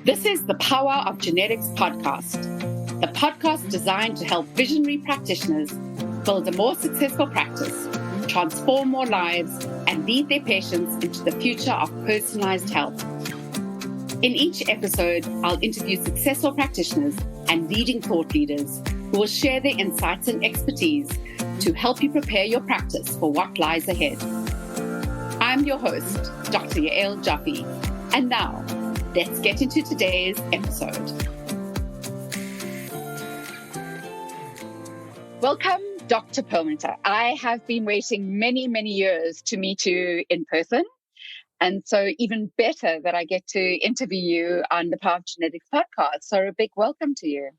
This is the Power of Genetics podcast, the podcast designed to help visionary practitioners build a more successful practice, transform more lives, and lead their patients into the future of personalized health. In each episode, I'll interview successful practitioners and leading thought leaders who will share their insights and expertise to help you prepare your practice for what lies ahead. I'm your host, Dr. Yael Jaffe, and now, let's get into today's episode. Welcome, Dr. Perlmutter. I have been waiting many, many years to meet you in person. And so even better that I get to interview you on the Power of Genetics podcast. So a big welcome to you.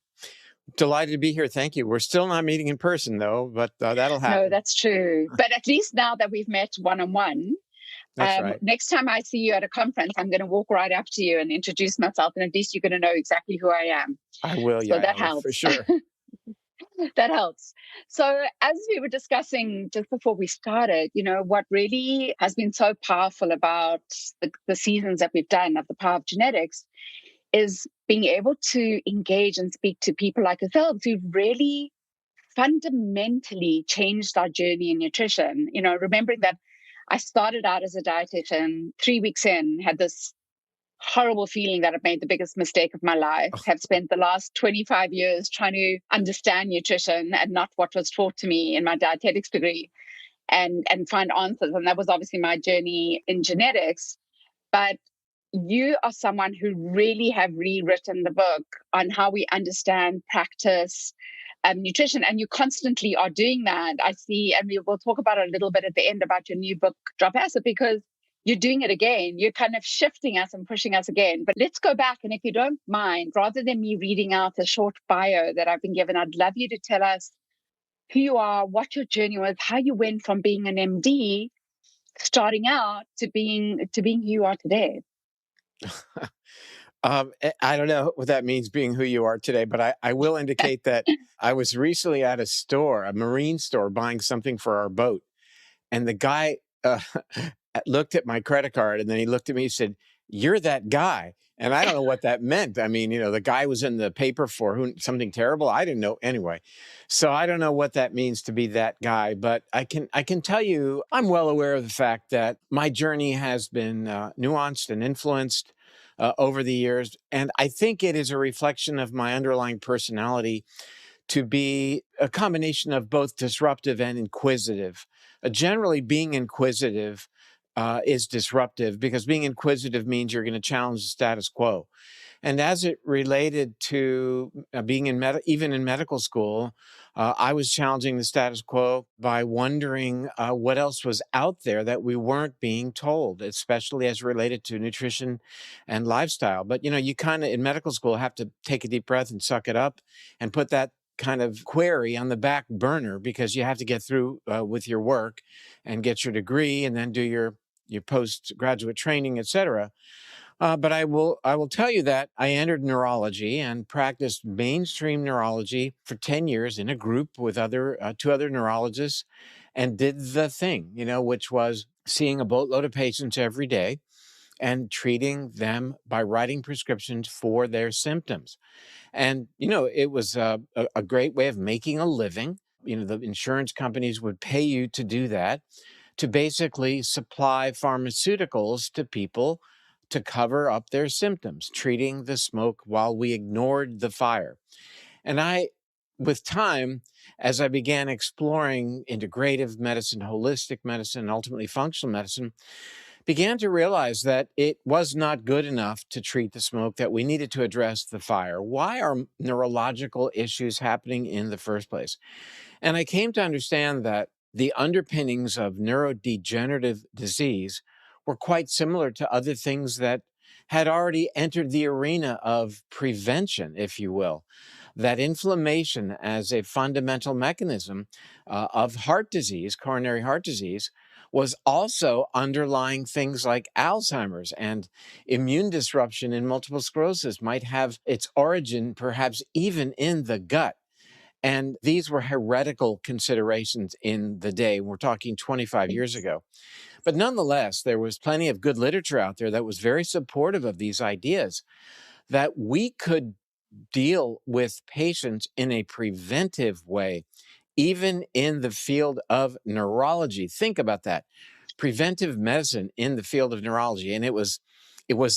Delighted to be here. Thank you. We're still not meeting in person, though, but that'll happen. No, that's true. But at least now that we've met one-on-one, that's right. Next time I see you at a conference, I'm going to walk right up to you and introduce myself, and at least you're going to know exactly who I am. I will, so yeah. That helps. For sure. That helps. So as we were discussing just before we started, what really has been so powerful about the seasons that we've done of the Power of Genetics is being able to engage and speak to people like yourselves who've really fundamentally changed our journey in nutrition. Remembering that I started out as a dietitian, 3 weeks in, had this horrible feeling that I've made the biggest mistake of my life, have spent the last 25 years trying to understand nutrition and not what was taught to me in my dietetics degree and find answers. And that was obviously my journey in genetics. But you are someone who really have rewritten the book on how we understand, practice, nutrition, and you constantly are doing that. I see, and we will talk about it a little bit at the end about your new book, Drop Acid, because you're doing it again. You're kind of shifting us and pushing us again. But let's go back, and if you don't mind, rather than me reading out a short bio that I've been given, I'd love you to tell us who you are, what your journey was, how you went from being an MD, starting out, to being who you are today. I don't know what that means, being who you are today, but I will indicate that I was recently at a marine store, buying something for our boat. And the guy looked at my credit card, and then he looked at me and said, "You're that guy." And I don't know what that meant. I mean, the guy was in the paper for something terrible. I didn't know anyway. So I don't know what that means to be that guy, but I can tell you, I'm well aware of the fact that my journey has been nuanced and influenced over the years. And I think it is a reflection of my underlying personality to be a combination of both disruptive and inquisitive. Generally, being inquisitive is disruptive, because being inquisitive means you're going to challenge the status quo. And as it related to being even in medical school, I was challenging the status quo by wondering what else was out there that we weren't being told, especially as related to nutrition and lifestyle. But, you kind of, in medical school, have to take a deep breath and suck it up and put that kind of query on the back burner, because you have to get through with your work and get your degree and then do your postgraduate training, et cetera. But I will tell you that I entered neurology and practiced mainstream neurology for 10 years in a group with two other neurologists, and did the thing, which was seeing a boatload of patients every day and treating them by writing prescriptions for their symptoms. And, it was a great way of making a living. The insurance companies would pay you to do that, to basically supply pharmaceuticals to people to cover up their symptoms, treating the smoke while we ignored the fire. And with time, as I began exploring integrative medicine, holistic medicine, and ultimately functional medicine, began to realize that it was not good enough to treat the smoke, that we needed to address the fire. Why are neurological issues happening in the first place? And I came to understand that the underpinnings of neurodegenerative disease were quite similar to other things that had already entered the arena of prevention, if you will. That inflammation as a fundamental mechanism of heart disease, coronary heart disease, was also underlying things like Alzheimer's, and immune disruption in multiple sclerosis might have its origin perhaps even in the gut. And these were heretical considerations in the day. We're talking 25 years ago. But nonetheless, there was plenty of good literature out there that was very supportive of these ideas. that we could deal with patients in a preventive way, even in the field of neurology. Think about that. Preventive medicine in the field of neurology. And it was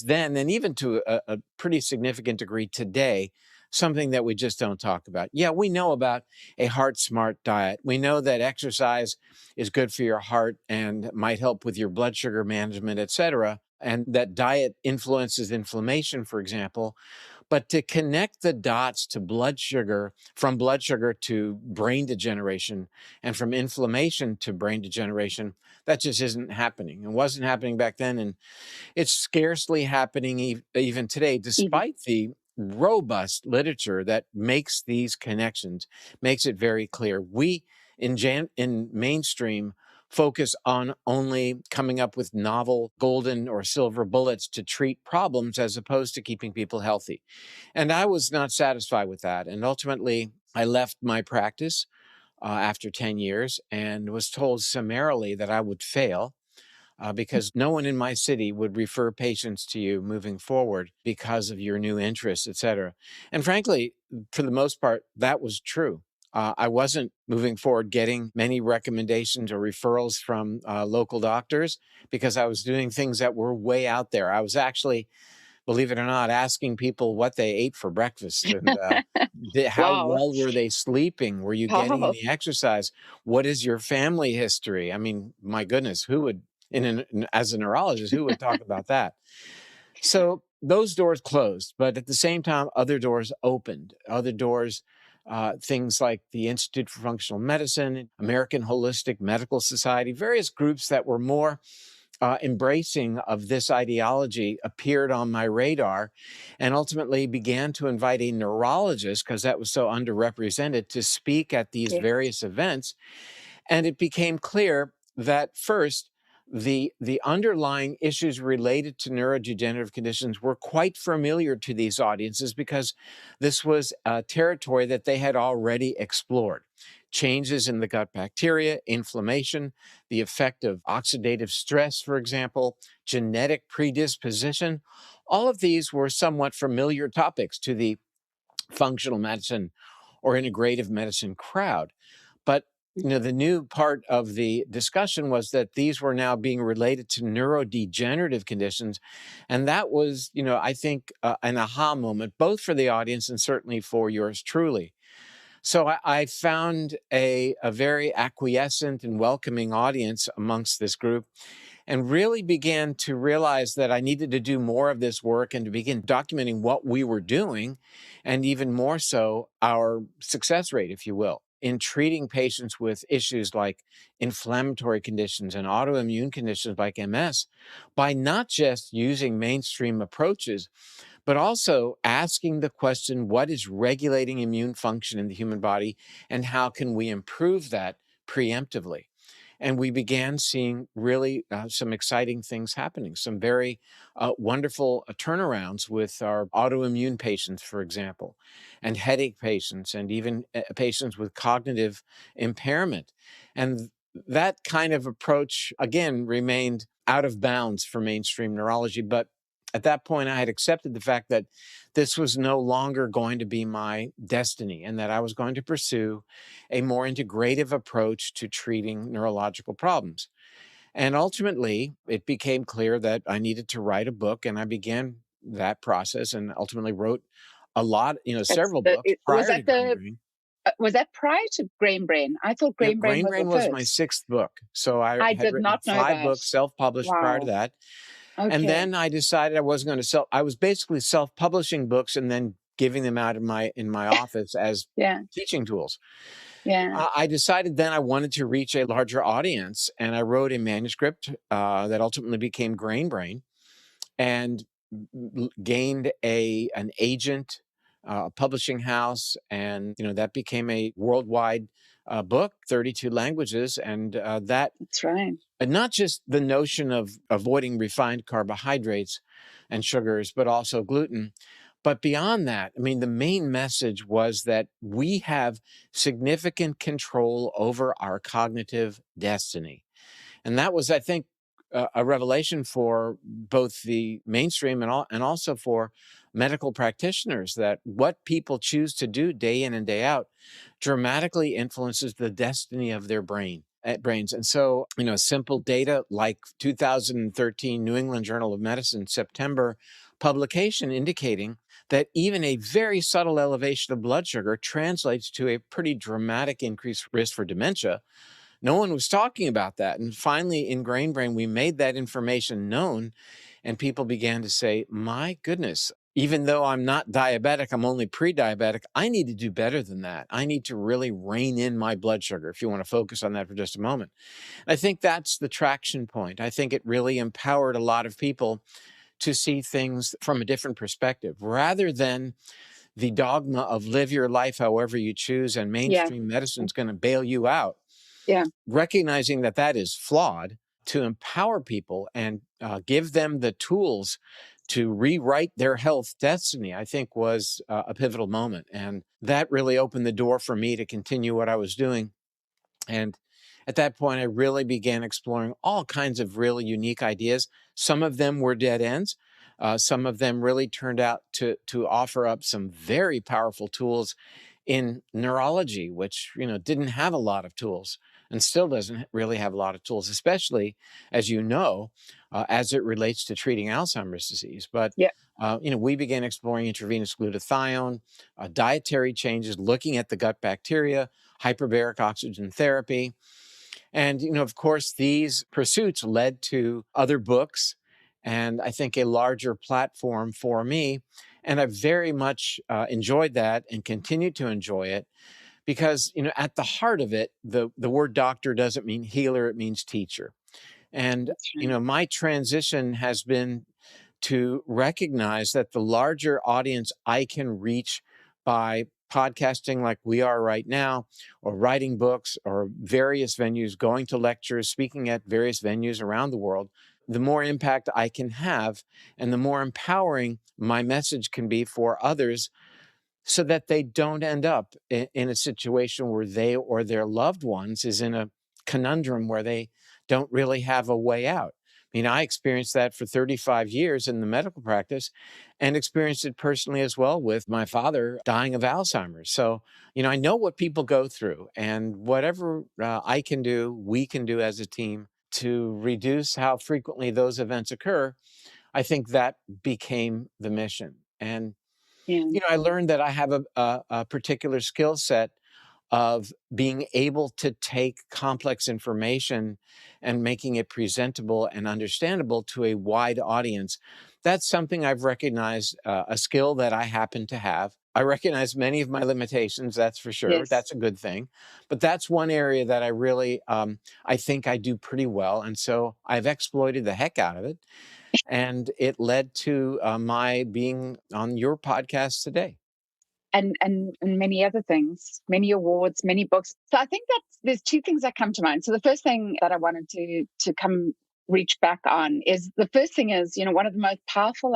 then, and even to a pretty significant degree today, something that we just don't talk about. Yeah, we know about a heart smart diet. We know that exercise is good for your heart and might help with your blood sugar management, et cetera, and that diet influences inflammation, for example. But to connect the dots to blood sugar, from blood sugar to brain degeneration, and from inflammation to brain degeneration, that just isn't happening. It wasn't happening back then, and it's scarcely happening even today, Even despite the robust literature that makes these connections, makes it very clear. We in mainstream focus on only coming up with novel golden or silver bullets to treat problems as opposed to keeping people healthy. And I was not satisfied with that. And ultimately, I left my practice after 10 years and was told summarily that I would fail because no one in my city would refer patients to you moving forward because of your new interests, et cetera. And frankly, for the most part, that was true. I wasn't moving forward getting many recommendations or referrals from local doctors because I was doing things that were way out there. I was actually, believe it or not, asking people what they ate for breakfast and how wow. well were they sleeping? Were you getting Wow. any exercise? What is your family history? I mean, my goodness, who would, as a neurologist, who would talk about that? So those doors closed, but at the same time, other doors opened. Other doors, things like the Institute for Functional Medicine, American Holistic Medical Society, various groups that were more embracing of this ideology appeared on my radar and ultimately began to invite a neurologist, because that was so underrepresented, to speak at these Yes. various events. And it became clear that first, the underlying issues related to neurodegenerative conditions were quite familiar to these audiences because this was a territory that they had already explored. Changes in the gut bacteria, inflammation, the effect of oxidative stress, for example, genetic predisposition. All of these were somewhat familiar topics to the functional medicine or integrative medicine crowd. But the new part of the discussion was that these were now being related to neurodegenerative conditions, and that was, I think, an aha moment, both for the audience and certainly for yours truly. So I found a very acquiescent and welcoming audience amongst this group, and really began to realize that I needed to do more of this work and to begin documenting what we were doing, and even more so, our success rate, if you will, in treating patients with issues like inflammatory conditions and autoimmune conditions like MS by not just using mainstream approaches, but also asking the question, what is regulating immune function in the human body, and how can we improve that preemptively? And we began seeing really some exciting things happening, some very wonderful turnarounds with our autoimmune patients, for example, and headache patients, and even patients with cognitive impairment. And that kind of approach, again, remained out of bounds for mainstream neurology. But at that point, I had accepted the fact that this was no longer going to be my destiny and that I was going to pursue a more integrative approach to treating neurological problems. And ultimately, it became clear that I needed to write a book, and I began that process and ultimately wrote a lot, That's several the books was prior to that Brain the Brain. was that prior to Grain Brain? I thought Yep, Grain Brain Brain was the Brain was my first. sixth book. So I I had did written not know five that. books self-published prior to Wow. that. And Okay. then I decided I wasn't going to sell. I was basically self-publishing books and then giving them out in my office as Yeah. teaching tools. Yeah. I decided then I wanted to reach a larger audience, and I wrote a manuscript that ultimately became Grain Brain, and gained an agent, a publishing house, and that became a worldwide book, 32 languages, and that That's right. and not just the notion of avoiding refined carbohydrates and sugars, but also gluten. But beyond that, I mean, the main message was that we have significant control over our cognitive destiny. And that was, I think, a revelation for both the mainstream and also for medical practitioners that what people choose to do day in and day out dramatically influences the destiny of their brains. And so, simple data like 2013 New England Journal of Medicine September publication indicating that even a very subtle elevation of blood sugar translates to a pretty dramatic increased risk for dementia. No one was talking about that. And finally, in Grain Brain, we made that information known, and people began to say, my goodness, even though I'm not diabetic, I'm only pre-diabetic, I need to do better than that. I need to really rein in my blood sugar, if you want to focus on that for just a moment. I think that's the traction point. I think it really empowered a lot of people to see things from a different perspective, rather than the dogma of live your life however you choose and Yeah. mainstream medicine's going to bail you out. Yeah. Recognizing that that is flawed, to empower people and give them the tools to rewrite their health destiny, I think was a pivotal moment. And that really opened the door for me to continue what I was doing. And at that point, I really began exploring all kinds of really unique ideas. Some of them were dead ends. Some of them really turned out to offer up some very powerful tools in neurology, which didn't have a lot of tools and still doesn't really have a lot of tools, especially as as it relates to treating Alzheimer's disease. But Yeah. we began exploring intravenous glutathione, dietary changes, looking at the gut bacteria, hyperbaric oxygen therapy. And, of course, these pursuits led to other books and I think a larger platform for me. And I very much enjoyed that and continue to enjoy it because, at the heart of it, the word doctor doesn't mean healer, it means teacher. And, That's right. my transition has been to recognize that the larger audience I can reach by podcasting like we are right now, or writing books, or various venues, going to lectures, speaking at various venues around the world, the more impact I can have and the more empowering my message can be for others, so that they don't end up in a situation where they or their loved ones is in a conundrum where they don't really have a way out. I mean, I experienced that for 35 years in the medical practice and experienced it personally as well with my father dying of Alzheimer's. So, I know what people go through, and whatever I can do, we can do as a team to reduce how frequently those events occur. I think that became the mission. And Yeah. I learned that I have a particular skill set of being able to take complex information and making it presentable and understandable to a wide audience. That's something I've recognized, a skill that I happen to have. I recognize many of my limitations, that's for sure. Yes. That's a good thing. But that's one area that I really, I think I do pretty well. And so I've exploited the heck out of it. And it led to my being on your podcast today. And many other things, many awards, many books. So I think that there's two things that come to mind. So the first thing that I wanted to come reach back on is, the first thing is, one of the most powerful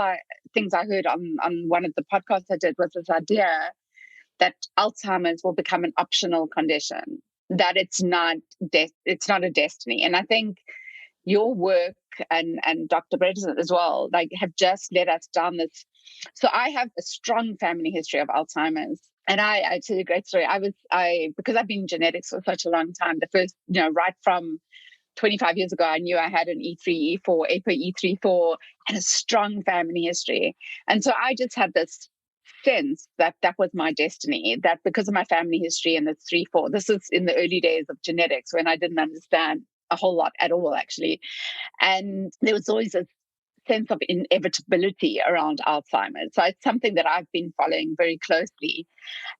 things I heard on one of the podcasts I did was this idea that Alzheimer's will become an optional condition, that it's not a destiny. And I think your work and Dr. Bredesen as well, like, have just led us down this. So I have a strong family history of Alzheimer's. And I tell you a great story. Because I've been in genetics for such a long time, the first, right from 25 years ago, I knew I had an E3, E4, ApoE34, and a strong family history. And so I just had this sense that that was my destiny, that because of my family history and the 3, 4, this is in the early days of genetics when I didn't understand a whole lot at all, actually. And there was always a sense of inevitability around Alzheimer's. So it's something that I've been following very closely.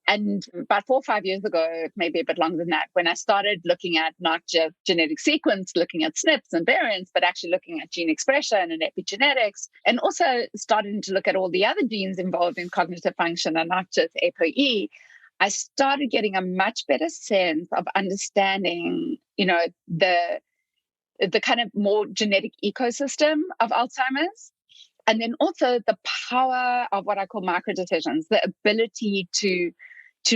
And about 4 or 5 years ago, maybe a bit longer than that, when I started looking at not just genetic sequence, looking at SNPs and variants, but actually looking at gene expression and epigenetics, and also starting to look at all the other genes involved in cognitive function and not just ApoE, I started getting a much better sense of understanding, the kind of more genetic ecosystem of Alzheimer's. And then also the power of what I call micro decisions, the ability to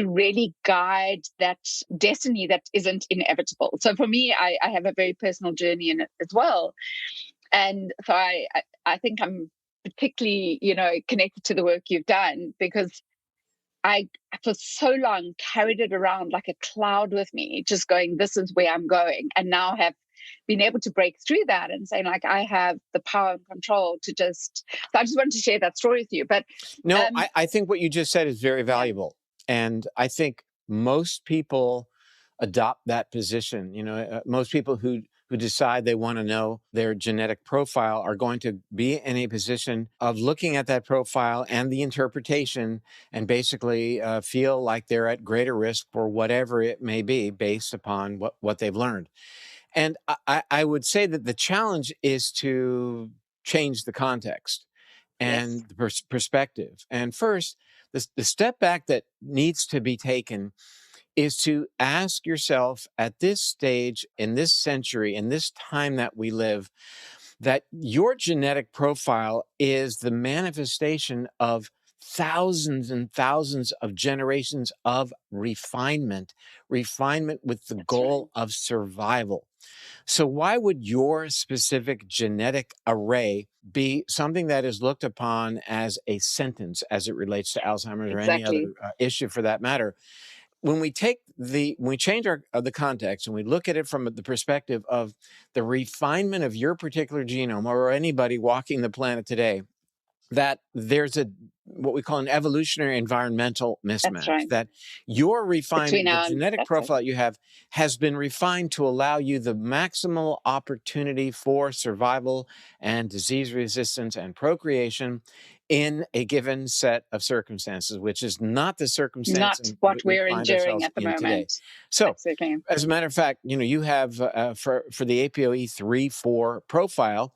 really guide that destiny that isn't inevitable. So for me, I have a very personal journey in it as well. And so I think I'm particularly, connected to the work you've done, because I, for so long, carried it around like a cloud with me, just going, this is where I'm going. And now have been able to break through that and saying, like, I have the power and control to so I just wanted to share that story with you. But No, I think what you just said is very yeah, valuable. And I think most people adopt that position. Most people who decide they want to know their genetic profile are going to be in a position of looking at that profile and the interpretation and basically feel like they're at greater risk for whatever it may be based upon what they've learned. And I would say that the challenge is to change the context yes, and the perspective. And first, the step back that needs to be taken is to ask yourself at this stage, in this century, in this time that we live, that your genetic profile is the manifestation of thousands and thousands of generations of refinement with the that's right. goal of survival. So, why would your specific genetic array be something that is looked upon as a sentence as it relates to Alzheimer's or any other Exactly. issue for that matter? When we change the context and we look at it from the perspective of the refinement of your particular genome or anybody walking the planet today, that there's what we call an evolutionary environmental That's mismatch, right. that your Between the our, genetic that's it. profile that you have has been refined to allow you the maximal opportunity for survival and disease resistance and procreation in a given set of circumstances, which is not the circumstance Not what we we're find enduring ourselves at the in today. moment. So, Absolutely. as a matter of fact, you have for the APOE3/4 profile,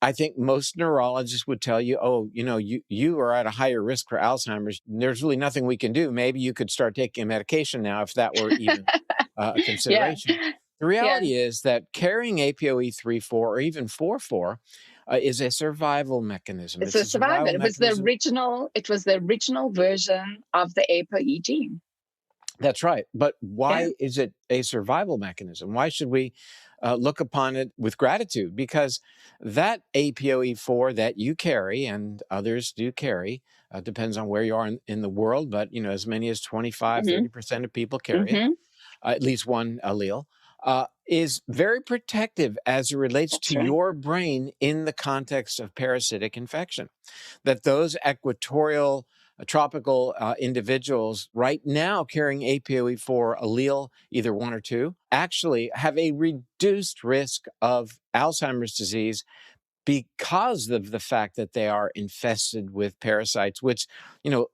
I think most neurologists would tell you, oh, you are at a higher risk for Alzheimer's. There's really nothing we can do. Maybe you could start taking a medication now if that were even a Yeah. consideration. The Yeah. reality is that carrying APOE3/4 or even 4/4 is a survival mechanism. It's It's a a survivor. survival mechanism. It was the original version of the ApoE gene. That's right. But Yeah. why is it a survival mechanism? Why should we look upon it with gratitude? Because that APOE4 that you carry and others do carry, depends on where you are in the world, but as many as 25, Mm-hmm. 30% of people carry it, Mm-hmm. at least one allele, is very protective as it relates That's to right. your brain in the context of parasitic infection. That those equatorial tropical individuals right now carrying APOE4 allele, either one or two, actually have a reduced risk of Alzheimer's disease because of the fact that they are infested with parasites, which,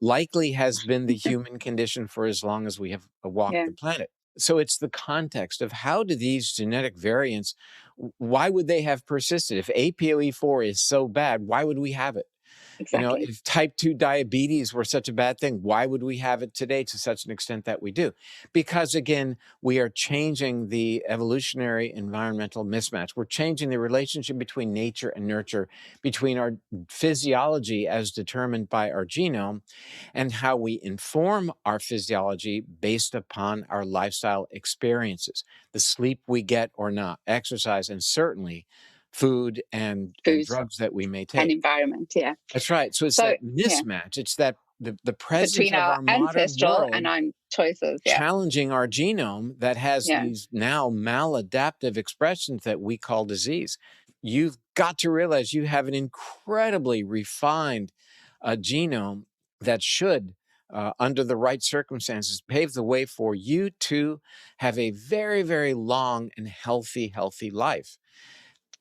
likely has been the human condition for as long as we have walked Yeah. the planet. So it's the context of how do these genetic variants, why would they have persisted? If APOE4 is so bad, why would we have it? Exactly. If type 2 diabetes were such a bad thing, why would we have it today to such an extent that we do? Because again, we are changing the evolutionary environmental mismatch. We're changing the relationship between nature and nurture, between our physiology as determined by our genome and how we inform our physiology based upon our lifestyle experiences, the sleep we get or not, exercise, and certainly food and Food drugs that we may and take. environment. Yeah. That's right. So it's So that yeah, mismatch. It's that the presence between of our our modern ancestral and world our choices. Yeah. challenging our genome that has Yeah. these now maladaptive expressions that we call disease. You've got to realize you have an incredibly refined genome that should, under the right circumstances, pave the way for you to have a very, very long and healthy life.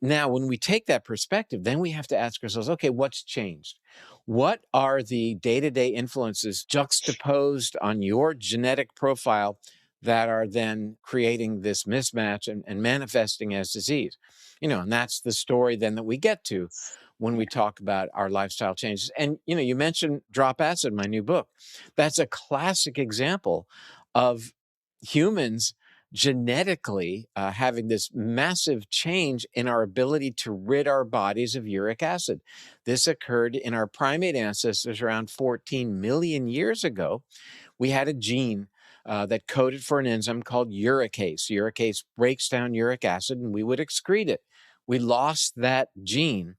Now, when we take that perspective, then we have to ask ourselves, okay, what's changed? What are the day to day influences juxtaposed on your genetic profile that are then creating this mismatch and manifesting as disease? And that's the story then that we get to when we Yeah. talk about our lifestyle changes. And, you mentioned Drop Acid, my new book. That's a classic example of humans genetically having this massive change in our ability to rid our bodies of uric acid. This occurred in our primate ancestors around 14 million years ago. We had a gene that coded for an enzyme called uricase. Uricase breaks down uric acid and we would excrete it. We lost that gene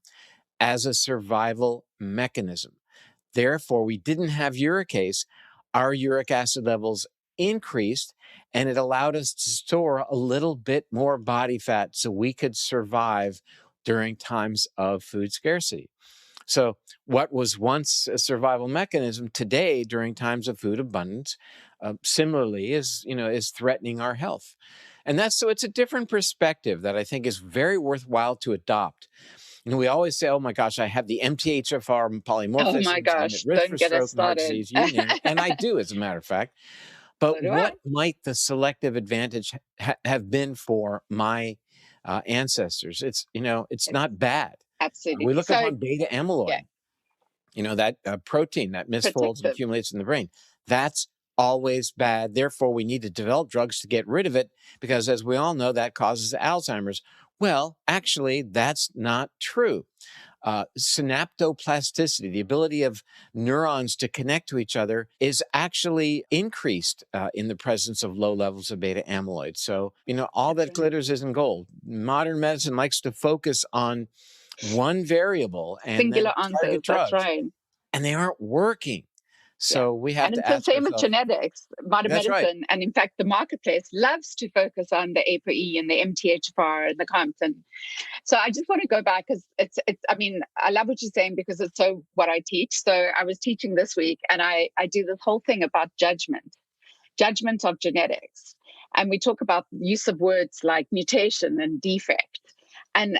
as a survival mechanism. Therefore, we didn't have uricase. Our uric acid levels increased, and it allowed us to store a little bit more body fat so we could survive during times of food scarcity. So what was once a survival mechanism today during times of food abundance, similarly is threatening our health. And so it's a different perspective that I think is very worthwhile to adopt. We always say, oh my gosh, I have the MTHFR Oh my polymorphisms. I'm at gosh, risk don't for get us stroke and heart started. disease, you name it. And I do, as a matter of fact. But So do I. what might the selective advantage have been for my ancestors? It's not bad. We Absolutely. look So, upon beta yeah, amyloid, that protein that misfolds and protective. accumulates in the brain. That's always bad. Therefore, we need to develop drugs to get rid of it because, as we all know, that causes Alzheimer's. Well, actually, that's not true. Synaptoplasticity, the ability of neurons to connect to each other, is actually increased in the presence of low levels of beta amyloid. So, all That's that right. glitters isn't gold. Modern medicine likes to focus on one variable and then Singular answers. target That's drugs, right. and they aren't working. Yeah. So we have And to it's the ask same with ourselves, genetics. Modern that's right. medicine, and in fact, the marketplace loves to focus on the ApoE and the MTHFR and the COMPs. And so I just want to go back because I mean, I love what you're saying because it's so what I teach. So I was teaching this week and I do this whole thing about judgment of genetics. And we talk about use of words like mutation and defect. And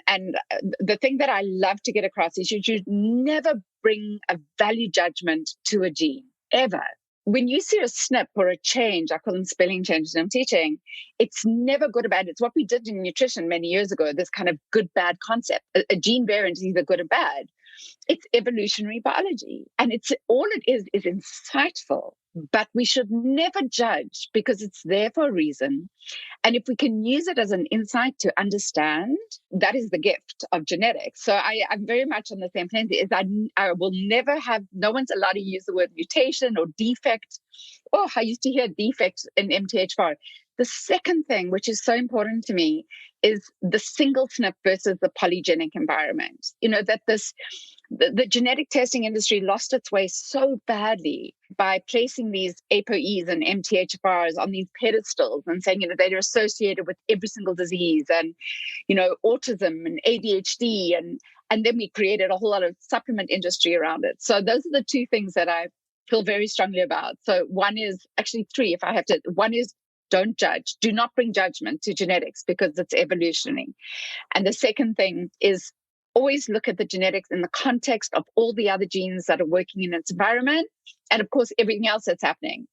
the thing that I love to get across is you should never bring a value judgment to a gene, ever. When you see a snip or a change, I call them spelling changes I'm teaching, it's never good or bad. It's what we did in nutrition many years ago, this kind of good bad concept. A gene variant is either good or bad. It's evolutionary biology. And it's all it is insightful, but we should never judge because it's there for a reason. And if we can use it as an insight to understand, that is the gift of genetics. So I'm very much on the same plane. Is I will never have, no one's allowed to use the word mutation or defect. Oh, I used to hear defect in MTHFR. The second thing, which is so important to me, is the single SNP versus the polygenic environment. That the genetic testing industry lost its way so badly by placing these ApoEs and MTHFRs on these pedestals and saying, they're associated with every single disease and, autism and ADHD. And then we created a whole lot of supplement industry around it. So those are the two things that I feel very strongly about. So one is actually three, if I have to. One is don't judge. Do not bring judgment to genetics because it's evolutionary. And the second thing is always look at the genetics in the context of all the other genes that are working in its environment. And of course, everything else that's happening.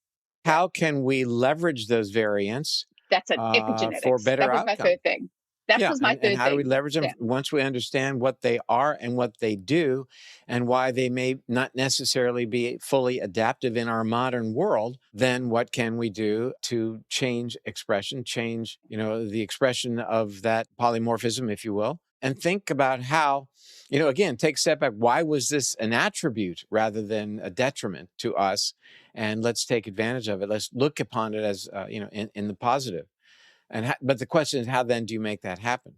How can we leverage those variants That's an for epigenetics. better That was my outcome? third thing. That Yeah, was my and third how do we thing. leverage them Yeah. once we understand what they are and what they do and why they may not necessarily be fully adaptive in our modern world? Then what can we do to change expression, change, the expression of that polymorphism, if you will, and think about how, again, take a step back. Why was this an attribute rather than a detriment to us? And let's take advantage of it. Let's look upon it as, in the positive. But the question is, how then do you make that happen?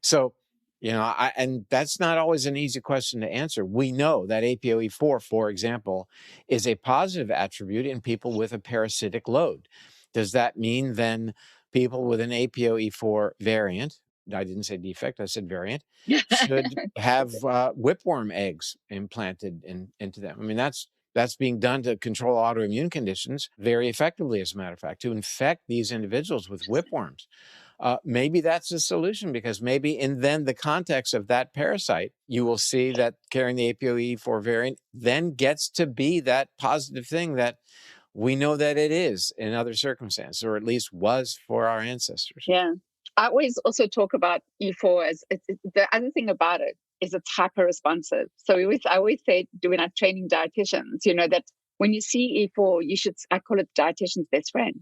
So, and that's not always an easy question to answer. We know that APOE4, for example, is a positive attribute in people with a parasitic load. Does that mean then people with an APOE4 variant, I didn't say defect, I said variant, should have whipworm eggs implanted into them? I mean, that's being done to control autoimmune conditions very effectively, as a matter of fact, to infect these individuals with whipworms. Maybe that's a solution because maybe in then the context of that parasite, you will see that carrying the APOE4 variant then gets to be that positive thing that we know that it is in other circumstances, or at least was for our ancestors. Yeah. I always also talk about E4 as the other thing about it is it's hyper responsive. So I always say when I'm training dietitians, that when you see E4, I call it dietitian's best friend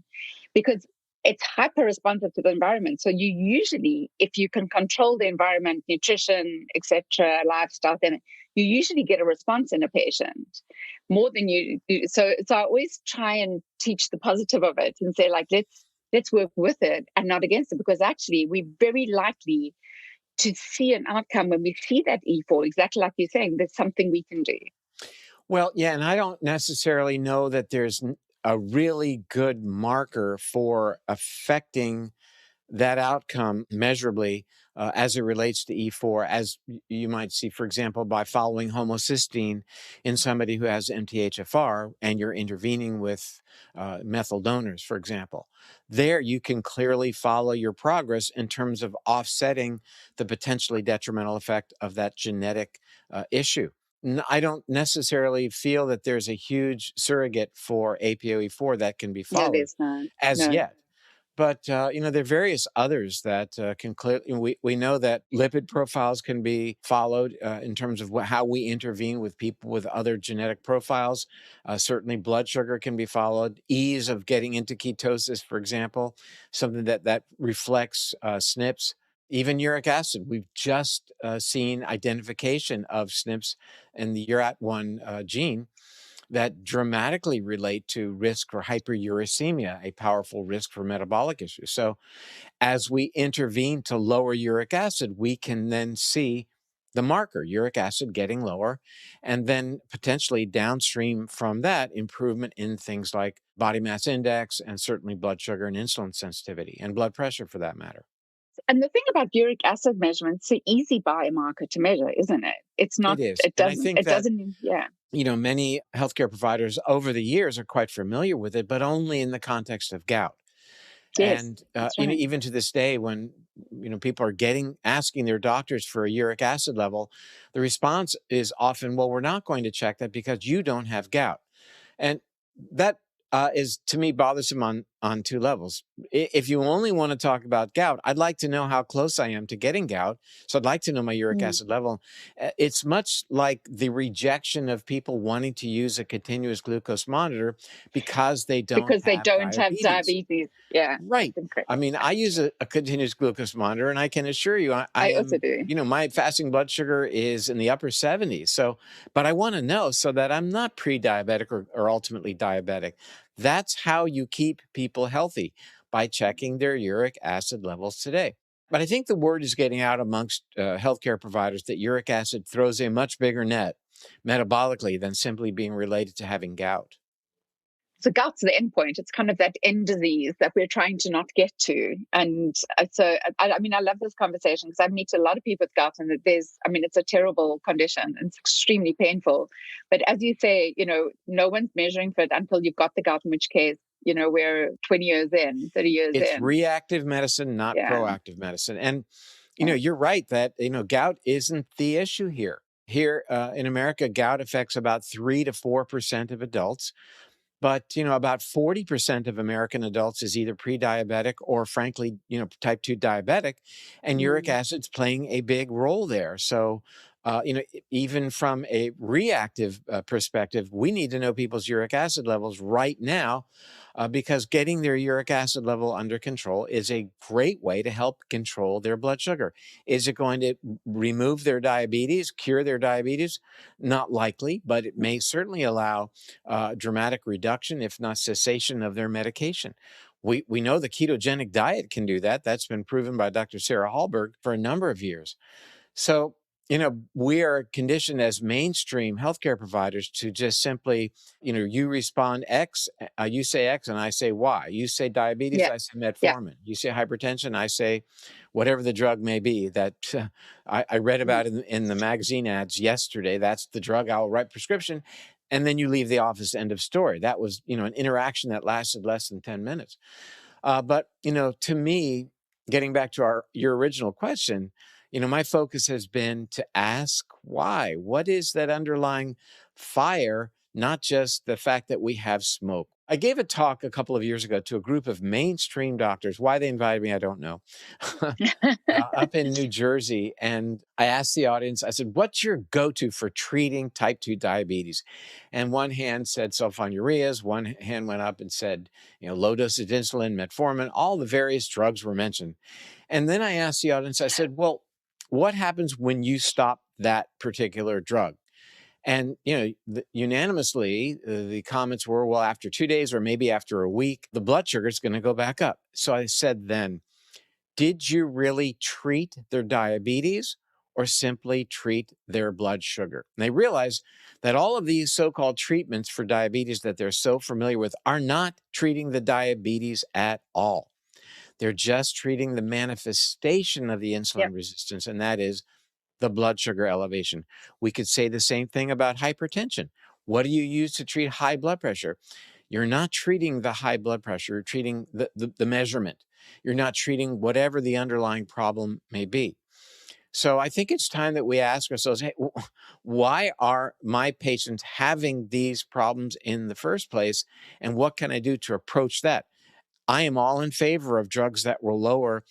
because it's hyper responsive to the environment. So you usually, if you can control the environment, nutrition, etc., lifestyle, then you usually get a response in a patient more than you do. So I always try and teach the positive of it and say, like, let's work with it and not against it, because actually we're very likely to see an outcome when we see that E4, exactly like you're saying, there's something we can do. Well, yeah, and I don't necessarily know that there's a really good marker for affecting that outcome measurably as it relates to E4, as you might see, for example, by following homocysteine in somebody who has MTHFR and you're intervening with methyl donors, for example. There, you can clearly follow your progress in terms of offsetting the potentially detrimental effect of that genetic issue. I don't necessarily feel that there's a huge surrogate for APOE4 that can be No, followed there's not. as No. yet. But there are various others that can clearly. We know that lipid profiles can be followed in terms of how we intervene with people with other genetic profiles. Certainly, blood sugar can be followed. Ease of getting into ketosis, for example, something that reflects SNPs. Even uric acid. We've just seen identification of SNPs in the URAT1 gene that dramatically relate to risk for hyperuricemia, a powerful risk for metabolic issues. So, as we intervene to lower uric acid, we can then see the marker, uric acid getting lower, and then potentially downstream from that, improvement in things like body mass index and certainly blood sugar and insulin sensitivity and blood pressure for that matter. And the thing about uric acid measurement, it's an easy biomarker to measure, isn't it? It's not, It is. And I think it that doesn't, yeah. many healthcare providers over the years are quite familiar with it, but only in the context of gout. Yes, And that's right. even to this day, when people are asking their doctors for a uric acid level, the response is often, "Well, we're not going to check that because you don't have gout." And that is, to me, bothersome on two levels. If you only want to talk about gout, I'd like to know how close I am to getting gout. So I'd like to know my uric Mm. acid level. It's much like the rejection of people wanting to use a continuous glucose monitor because they don't Because they have don't have diabetes. diabetes. Yeah, that's Right. I incredible. mean, I use a continuous glucose monitor, and I can assure you, I I also am, do. my fasting blood sugar is in the upper 70s. So, but I want to know so that I'm not pre-diabetic or ultimately diabetic. That's how you keep people healthy, by checking their uric acid levels today. But I think the word is getting out amongst healthcare providers that uric acid throws a much bigger net metabolically than simply being related to having gout. So gout's the end point. It's kind of that end disease that we're trying to not get to. And so, I mean, I love this conversation because I meet a lot of people with gout, and it's a terrible condition and it's extremely painful. But as you say, no one's measuring for it until you've got the gout, in which case, we're 20 years in, 30 years It's in. reactive medicine, not Yeah. proactive medicine. And, Yeah. you're right that, gout isn't the issue here. Here in America, gout affects about 3 to 4% of adults. But, about 40% of American adults is either pre-diabetic or frankly, type 2 diabetic, and uric Mm. acid's playing a big role there. So, even from a reactive perspective, we need to know people's uric acid levels right now because getting their uric acid level under control is a great way to help control their blood sugar. Is it going to remove their diabetes, cure their diabetes? Not likely, but it may certainly allow dramatic reduction, if not cessation, of their medication. We know the ketogenic diet can do that. That's been proven by Dr. Sarah Hallberg for a number of years. So, we are conditioned as mainstream healthcare providers to just simply, you respond X, you say X, and I say Y. You say diabetes, Yeah. I say Yeah. metformin. You say hypertension, I say whatever the drug may be that I read Mm. about in the magazine ads yesterday. That's the drug. I'll write prescription. And then you leave the office, end of story. That was, an interaction that lasted less than 10 minutes. But to me, getting back to your original question, my focus has been to ask why. What is that underlying fire? Not just the fact that we have smoke. I gave a talk a couple of years ago to a group of mainstream doctors. Why they invited me, I don't know. Up in New Jersey. And I asked the audience, I said, what's your go-to for treating type 2 diabetes? And one hand said sulfonylureas, one hand went up and said, low dosage insulin, metformin, all the various drugs were mentioned. And then I asked the audience, I said, well, what happens when you stop that particular drug? And, unanimously, the comments were, well, after 2 days or maybe after a week, the blood sugar is going to go back up. So I said then, Did you really treat their diabetes or simply treat their blood sugar? And they realize that all of these so-called treatments for diabetes that they're so familiar with are not treating the diabetes at all. They're just treating the manifestation of the Yep. insulin resistance, and that is the blood sugar elevation. We could say the same thing about hypertension. What do you use to treat high blood pressure? You're not treating the high blood pressure, you're treating the measurement. You're not treating whatever the underlying problem may be. So I think it's time that we ask ourselves, hey, why are my patients having these problems in the first place? And what can I do to approach that? I am all in favor of drugs that will lower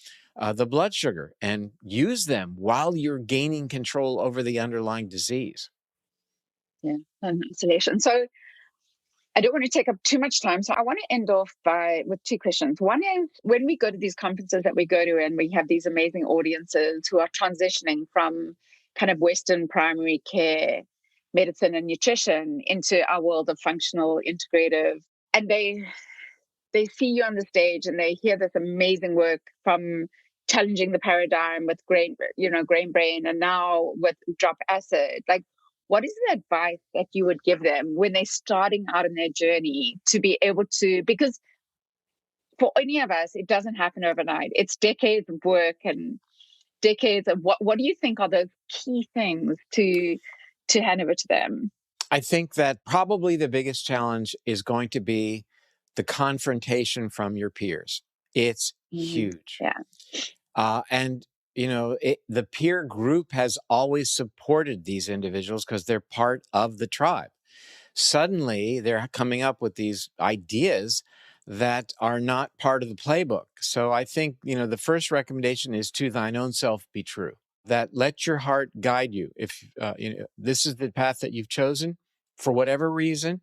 the blood sugar and use them while you're gaining control over the underlying disease. Yeah. And isolation. So I don't want to take up too much time. So I want to end off with two questions. One is, when we go to these conferences that we go to and we have these amazing audiences who are transitioning from kind of Western primary care medicine and nutrition into our world of functional integrative, and they see you on the stage and they hear this amazing work from challenging the paradigm with grain brain, and now with drop acid. Like, what is the advice that you would give them when they're starting out in their journey to be able to, because for any of us, it doesn't happen overnight. It's decades of work and decades of what do you think are those key things to hand over to them? I think that probably the biggest challenge is going to be the confrontation from your peers. It's huge. Yeah. And, the peer group has always supported these individuals because they're part of the tribe. Suddenly, they're coming up with these ideas that are not part of the playbook. So I think, the first recommendation is to thine own self be true, that let your heart guide you. If this is the path that you've chosen for whatever reason,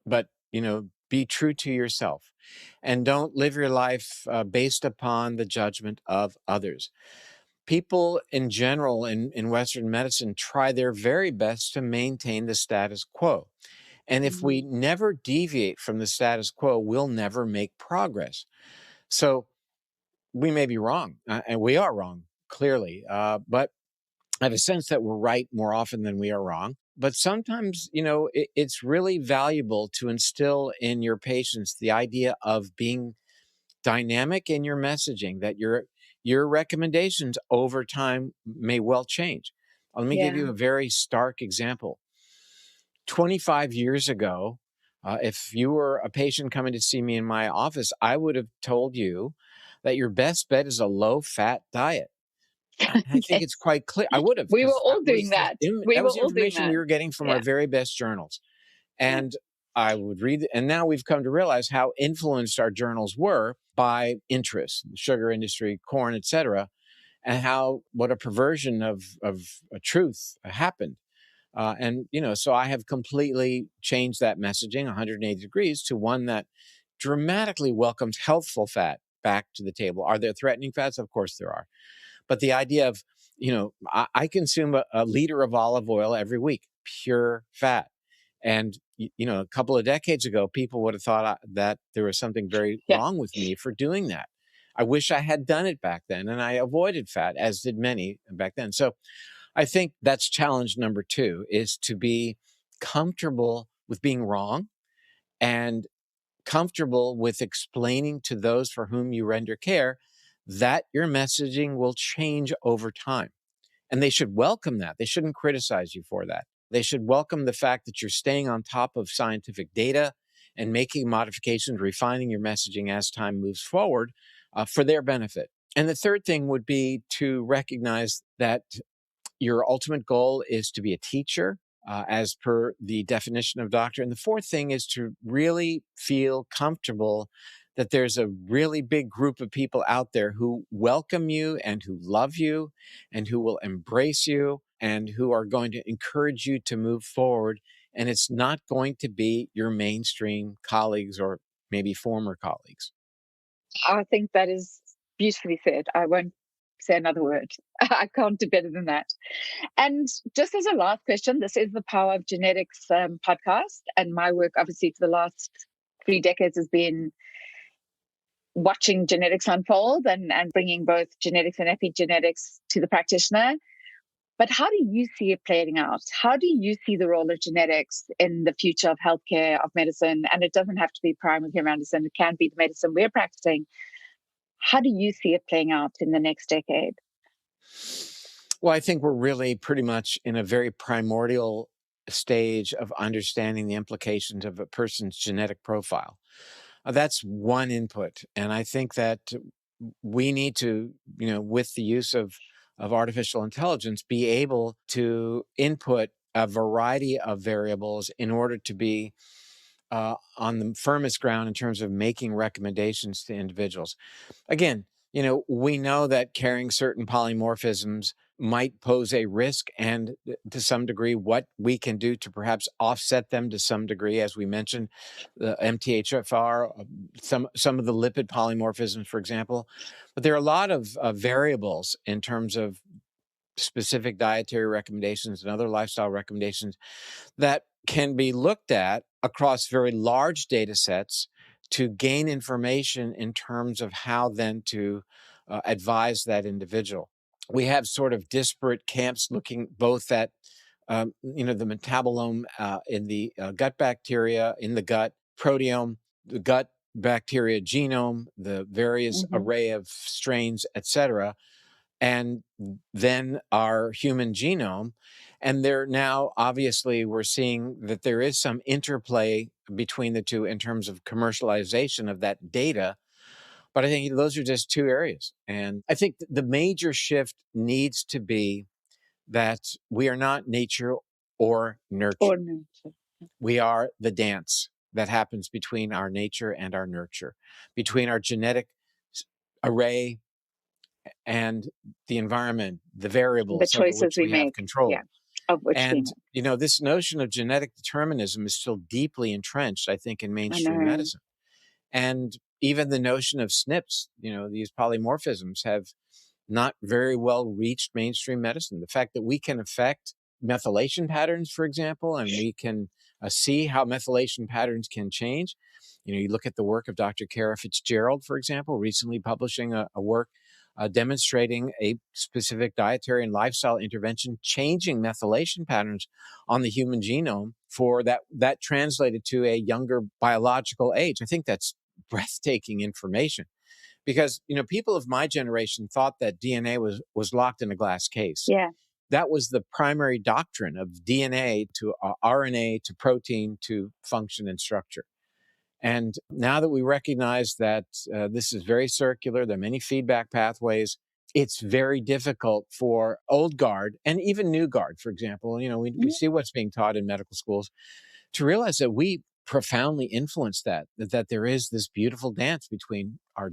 but, be true to yourself and don't live your life based upon the judgment of others. People in general in Western medicine try their very best to maintain the status quo. And if we Mhm. never deviate from the status quo, we'll never make progress. So we may be wrong, and we are wrong, clearly. But I have a sense that we're right more often than we are wrong. But sometimes, it's really valuable to instill in your patients the idea of being dynamic in your messaging, that your recommendations over time may well change. Let me give Yeah. you a very stark example. 25 years ago, if you were a patient coming to see me in my office, I would have told you that your best bet is a low fat diet. And I think it's Yes. quite clear. I would have, We were because all doing that. We that were was the all doing information that. we were getting from our Yeah. very best journals. Yeah. And I would read, and now we've come to realize how influenced our journals were by interests, the sugar industry, corn, et cetera, and what a perversion of a truth happened. So I have completely changed that messaging 180 degrees to one that dramatically welcomes healthful fat back to the table. Are there threatening fats? Of course there are. But the idea of, I consume a liter of olive oil every week, pure fat. And, a couple of decades ago, people would have thought that there was something very Yeah. wrong with me for doing that. I wish I had done it back then, and I avoided fat, as did many back then. So I think that's challenge number two, is to be comfortable with being wrong and comfortable with explaining to those for whom you render care that your messaging will change over time. And they should welcome that. They shouldn't criticize you for that. They should welcome the fact that you're staying on top of scientific data and making modifications, refining your messaging as time moves forward for their benefit. And the third thing would be to recognize that your ultimate goal is to be a teacher, as per the definition of doctor. And the fourth thing is to really feel comfortable that there's a really big group of people out there who welcome you and who love you and who will embrace you and who are going to encourage you to move forward. And it's not going to be your mainstream colleagues or maybe former colleagues. I think that is beautifully said. I won't say another word. I can't do better than that. And just as a last question, this is the Power of Genetics podcast. And my work, obviously, for the last 3 decades has been watching genetics unfold and bringing both genetics and epigenetics to the practitioner. But how do you see it playing out? How do you see the role of genetics in the future of healthcare, of medicine? And it doesn't have to be primary care medicine. It can be the medicine we're practicing. How do you see it playing out in the next decade? Well, I think we're really pretty much in a very primordial stage of understanding the implications of a person's genetic profile. That's one input. And I think that we need to, with the use of artificial intelligence, be able to input a variety of variables in order to be on the firmest ground in terms of making recommendations to individuals. Again, we know that carrying certain polymorphisms might pose a risk, and to some degree, what we can do to perhaps offset them to some degree, as we mentioned, the MTHFR, some of the lipid polymorphisms, for example. But there are a lot of variables in terms of specific dietary recommendations and other lifestyle recommendations that can be looked at across very large data sets to gain information in terms of how then to advise that individual. We have sort of disparate camps looking both at the metabolome in the gut bacteria, in the gut proteome, the gut bacteria genome, the various array of strains, et cetera, and then our human genome. And there now, obviously, we're seeing that there is some interplay between the two in terms of commercialization of that data. But I think those are just two areas. And I think the major shift needs to be that we are not nature or nurture. We are the dance that happens between our nature and our nurture, between our genetic array and the environment, the variables, the choices over which we make, have control. yeah, of which and, this notion of genetic determinism is still deeply entrenched, I think, in mainstream medicine. And even the notion of SNPs, these polymorphisms have not very well reached mainstream medicine. The fact that we can affect methylation patterns, for example, and we can see how methylation patterns can change. You look at the work of Dr. Kara Fitzgerald, for example, recently publishing a work demonstrating a specific dietary and lifestyle intervention, changing methylation patterns on the human genome for that translated to a younger biological age. I think that's breathtaking information. Because, people of my generation thought that DNA was locked in a glass case. Yeah. That was the primary doctrine of DNA to RNA to protein to function and structure. And now that we recognize that this is very circular, there are many feedback pathways, it's very difficult for old guard and even new guard, for example. We see what's being taught in medical schools, to realize that we profoundly influence that there is this beautiful dance between our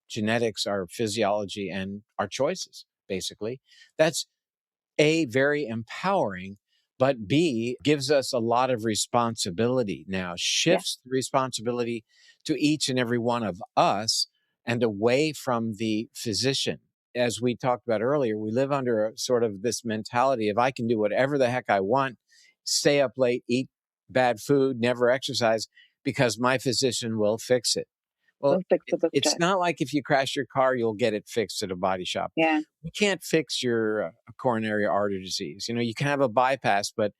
genetics, our physiology, and our choices, basically. That's A, very empowering, but B, gives us a lot of responsibility now, shifts the responsibility to each and every one of us and away from the physician. As we talked about earlier, we live under a sort of this mentality of I can do whatever the heck I want, stay up late, eat bad food, never exercise, because my physician will fix it. Well, it's not like if you crash your car, you'll get it fixed at a body shop. Yeah. You can't fix your coronary artery disease. You can have a bypass, but,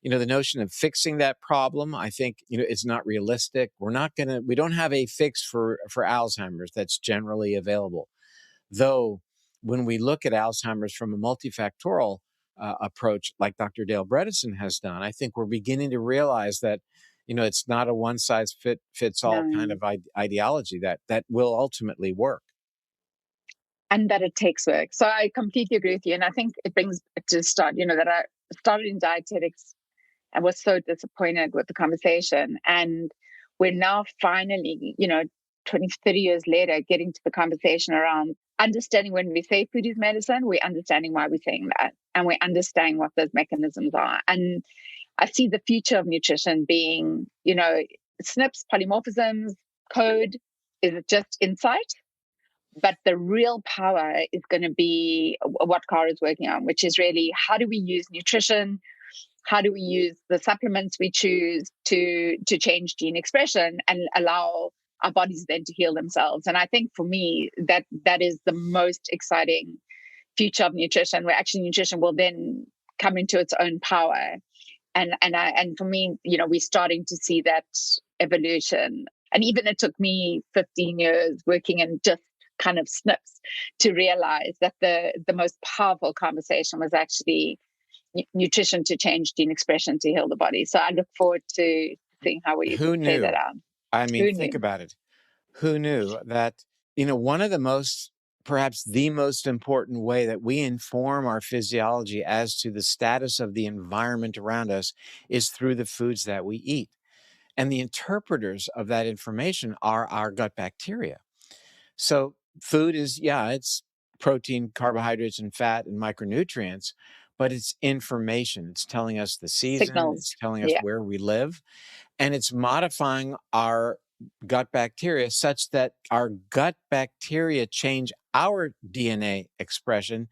the notion of fixing that problem, I think, it's not realistic. We don't have a fix for Alzheimer's that's generally available. Though, when we look at Alzheimer's from a multifactorial approach, like Dr. Dale Bredesen has done, I think we're beginning to realize that it's not a one size fits all kind of ideology that will ultimately work. And that it takes work. So I completely agree with you. And I think it brings to start, that I started in dietetics and was so disappointed with the conversation. And we're now finally, 20, 30 years later, getting to the conversation around understanding when we say food is medicine, we're understanding why we're saying that. And we're understanding what those mechanisms are. And I see the future of nutrition being, SNPs, polymorphisms, code. Is it just insight? But the real power is going to be what Cara is working on, which is really how do we use nutrition? How do we use the supplements we choose to change gene expression and allow our bodies then to heal themselves. And I think for me, that is the most exciting future of nutrition, where actually nutrition will then come into its own power. And for me, we're starting to see that evolution. And even it took me 15 years working in just kind of snips to realize that the most powerful conversation was actually nutrition to change gene expression to heal the body. So I look forward to seeing how we Who play that knew? out. I mean, Who think knew? about it. Who knew that, one of the most, perhaps the most important way that we inform our physiology as to the status of the environment around us is through the foods that we eat. And the interpreters of that information are our gut bacteria. So food is, it's protein, carbohydrates, and fat and micronutrients, but it's information. It's telling us the season, Signals. it's telling us Yeah. where we live, and it's modifying our gut bacteria such that our gut bacteria change our DNA expression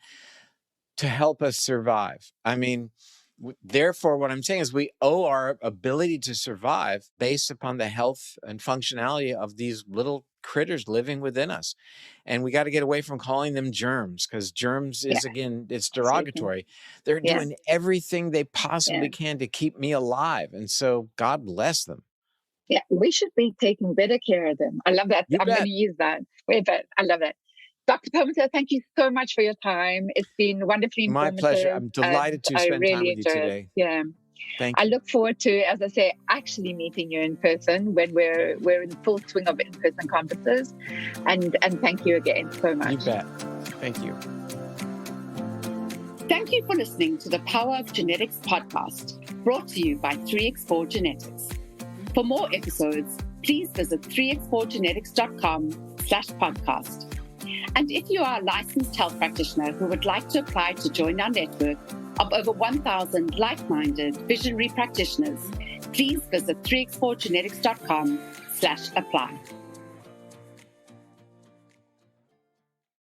to help us survive. I mean, therefore, what I'm saying is we owe our ability to survive based upon the health and functionality of these little critters living within us. And we got to get away from calling them germs, because germs is, Yeah. again, it's Absolutely. derogatory. They're Yeah. doing everything they possibly Yeah. can to keep me alive. And so God bless them. Yeah. We should be taking better care of them. I love that. You I'm going bet. to use that. Wait, but I love that. Dr. Perlmutter, thank you so much for your time. It's been wonderfully My pleasure. informative. I'm And delighted to I spend time really with you enjoyed it. today. Yeah. Thank I you. look forward to, as I say, actually meeting you in person when we're in full swing of in-person conferences. And thank you again so much. You bet. Thank you. Thank you for listening to the Power of Genetics podcast, brought to you by 3x4 Genetics. For more episodes, please visit 3x4genetics.com/podcast. And if you are a licensed health practitioner who would like to apply to join our network of over 1,000 like-minded visionary practitioners, please visit 3x4genetics.com/apply.